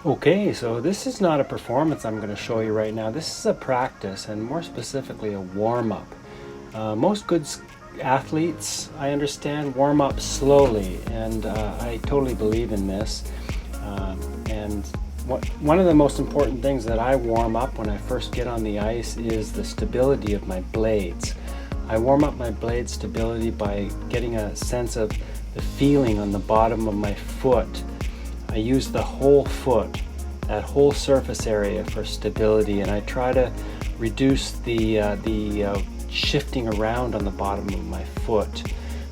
Okay, so this is not a performance I'm going to show you right now. This is a practice, and more specifically a warm-up. Most good athletes, I understand, warm up slowly, and I totally believe in this. And one of the most important things that I warm up when I first get on the ice is the stability of my blades. I warm up my blade stability by getting a sense of the feeling on the bottom of my foot. I use the whole foot, that whole surface area for stability, and I try to reduce the shifting around on the bottom of my foot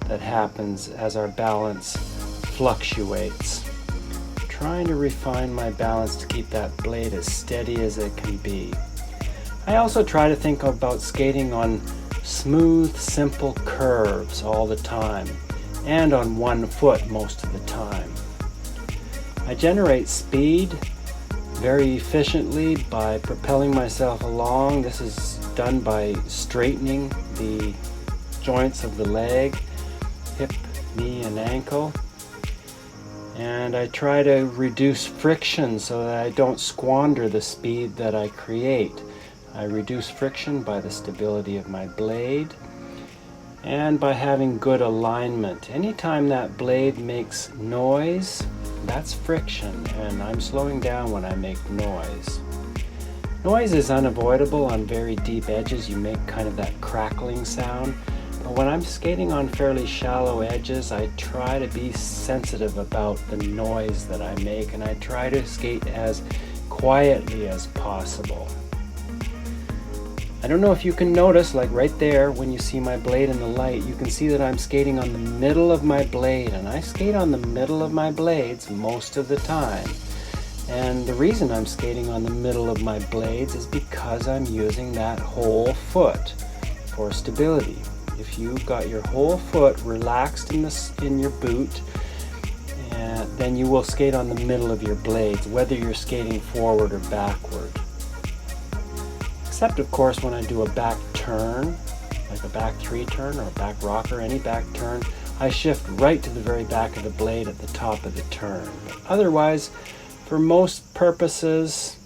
that happens as our balance fluctuates. Trying to refine my balance to keep that blade as steady as it can be. I also try to think about skating on smooth, simple curves all the time, and on one foot most of the time. I generate speed very efficiently by propelling myself along. This is done by straightening the joints of the leg, hip, knee, and ankle. And I try to reduce friction so that I don't squander the speed that I create. I reduce friction by the stability of my blade and by having good alignment. Anytime that blade makes noise, that's friction, and I'm slowing down when I make noise. Noise is unavoidable on very deep edges. You make kind of that crackling sound. But when I'm skating on fairly shallow edges, I try to be sensitive about the noise that I make, and I try to skate as quietly as possible. I don't know if you can notice, like right there, when you see my blade in the light, you can see that I'm skating on the middle of my blade, and I skate on the middle of my blades most of the time. And the reason I'm skating on the middle of my blades is because I'm using that whole foot for stability. If you got your whole foot relaxed in your boot, then you will skate on the middle of your blades, whether you're skating forward or backward. Except, of course, when I do a back turn, like a back three turn or a back rocker, any back turn, I shift right to the very back of the blade at the top of the turn. But otherwise, for most purposes,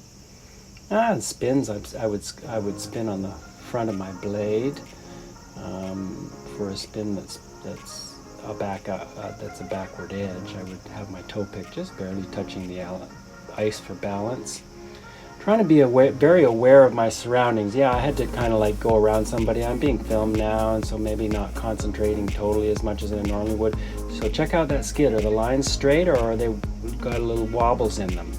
spins, I would spin on the front of my blade for a spin that's a backward edge. I would have my toe pick just barely touching the ice for balance. Trying to be very aware of my surroundings. Yeah, I had to kind of like go around somebody. I'm being filmed now, and so maybe not concentrating totally as much as I normally would. So check out that skid. Are the lines straight, or are they got little wobbles in them?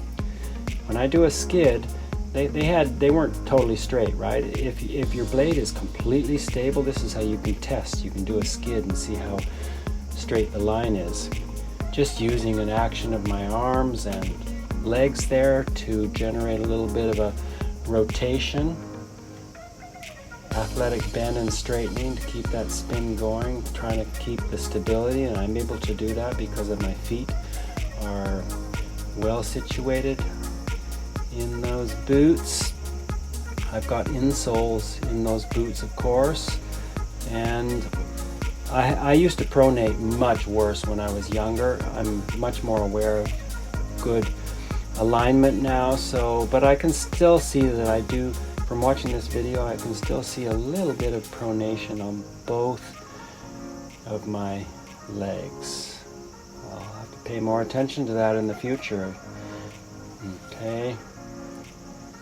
When I do a skid, they weren't totally straight, right? If your blade is completely stable, this is how you can test. You can do a skid and see how straight the line is. Just using an action of my arms and legs there to generate a little bit of a rotation, athletic bend and straightening to keep that spin going, trying to keep the stability, and I'm able to do that because of my feet are well situated in those boots. I've got insoles in those boots, of course, and I used to pronate much worse when I was younger. I'm much more aware of good alignment now, but I can still see that I do, from watching this video, I can still see a little bit of pronation on both of my legs. I'll have to pay more attention to that in the future. Okay,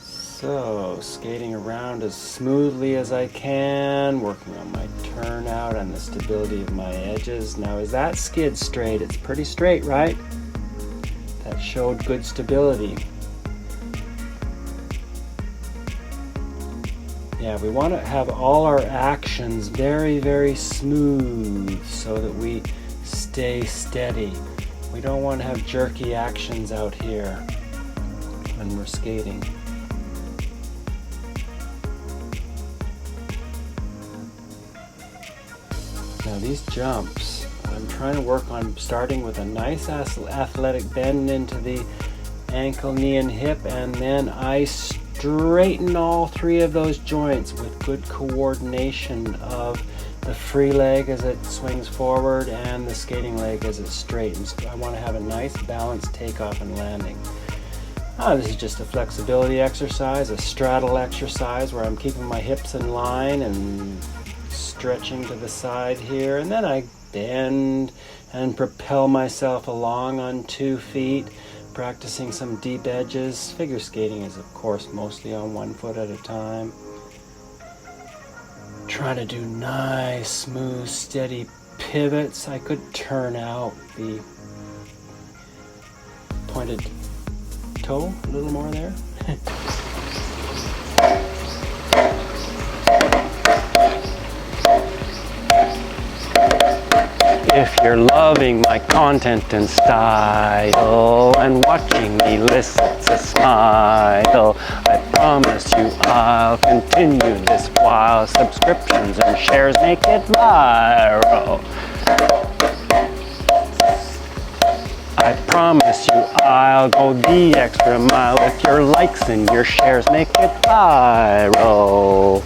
so skating around as smoothly as I can, working on my turnout and the stability of my edges. Now, is that skid straight? It's pretty straight, right? That showed good stability. Yeah, we want to have all our actions very, very smooth so that we stay steady. We don't want to have jerky actions out here when we're skating. Now these jumps, I'm trying to work on starting with a nice athletic bend into the ankle, knee, and hip, and then I straighten all three of those joints with good coordination of the free leg as it swings forward and the skating leg as it straightens. I want to have a nice balanced takeoff and landing. This is just a flexibility exercise, a straddle exercise where I'm keeping my hips in line and stretching to the side here, and then I bend and propel myself along on 2 feet, practicing some deep edges. Figure skating is, of course, mostly on 1 foot at a time. Trying to do nice, smooth, steady pivots. I could turn out the pointed toe a little more there. If you're loving my content and style and watching me elicits a smile, I promise you I'll continue this while subscriptions and shares make it viral. I promise you I'll go the extra mile if your likes and your shares make it viral.